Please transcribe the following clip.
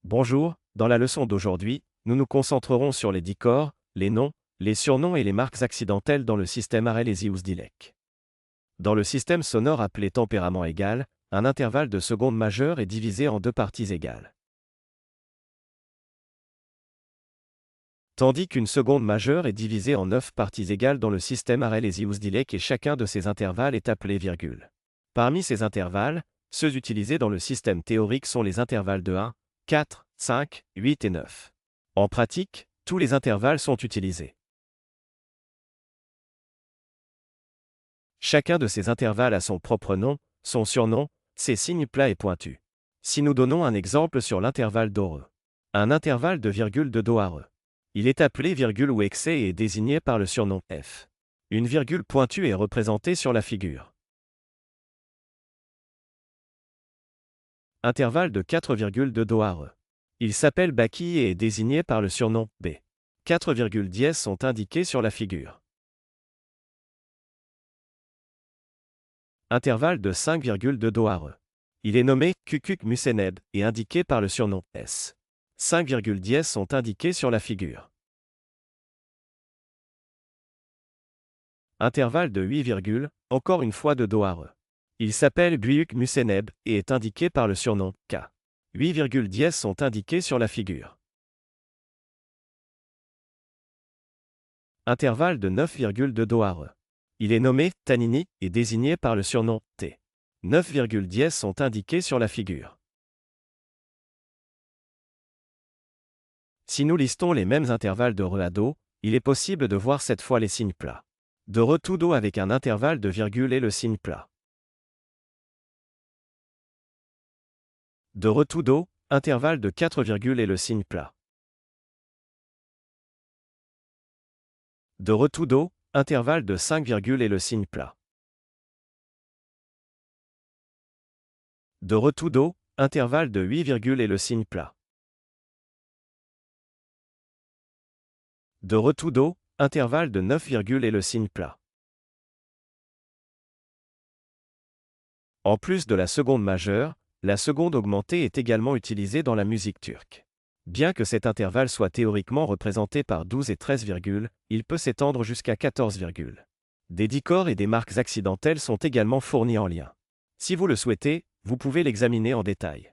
Bonjour, dans la leçon d'aujourd'hui, nous nous concentrerons sur les dicors, les noms, les surnoms et les marques accidentelles dans le système Arelesius-Dirac. Dans le système sonore appelé tempérament égal, un intervalle de seconde majeure est divisé en deux parties égales. Tandis qu'une seconde majeure est divisée en 9 parties égales dans le système Arelesius-Dirac et chacun de ces intervalles est appelé virgule. Parmi ces intervalles, ceux utilisés dans le système théorique sont les intervalles de 1, 4, 5, 8 et 9. En pratique, tous les intervalles sont utilisés. Chacun de ces intervalles a son propre nom, son surnom, ses signes plats et pointus. Si nous donnons un exemple sur l'intervalle do-re, un intervalle de virgule de do à re, il est appelé virgule ou excès et est désigné par le surnom f. Une virgule pointue est représentée sur la figure. Intervalle de 4,2 do à re. Il s'appelle Baki et est désigné par le surnom b. 4 virgules dièses sont indiquées sur la figure. Intervalle de 5,2 do à re. Il est nommé Kukuk Musened et indiqué par le surnom S. 5 virgules dièses sont indiquées sur la figure. Intervalle de 8, encore une fois de do à re. Il s'appelle Buyuk Museneb et est indiqué par le surnom K. 8 virgules dièses sont indiquées sur la figure. Intervalle de 9,2 do à re. Il est nommé Tanini et désigné par le surnom T. 9 virgules dièses sont indiquées sur la figure. Si nous listons les mêmes intervalles de re à do, il est possible de voir cette fois les signes plats. De re tout do avec un intervalle de virgule est le signe plat. De re tout do, intervalle de 4 virgules est le signe plat. De re tout do, intervalle de 5 virgules est le signe plat. De re tout do, intervalle de 8 virgules est le signe plat. De re tout do, intervalle de 9 virgules est le signe plat. En plus de la seconde majeure, la seconde augmentée est également utilisée dans la musique turque. Bien que cet intervalle soit théoriquement représenté par 12 et 13 virgules, il peut s'étendre jusqu'à 14 virgules. Des dicors et des marques accidentelles sont également fournis en lien. Si vous le souhaitez, vous pouvez l'examiner en détail.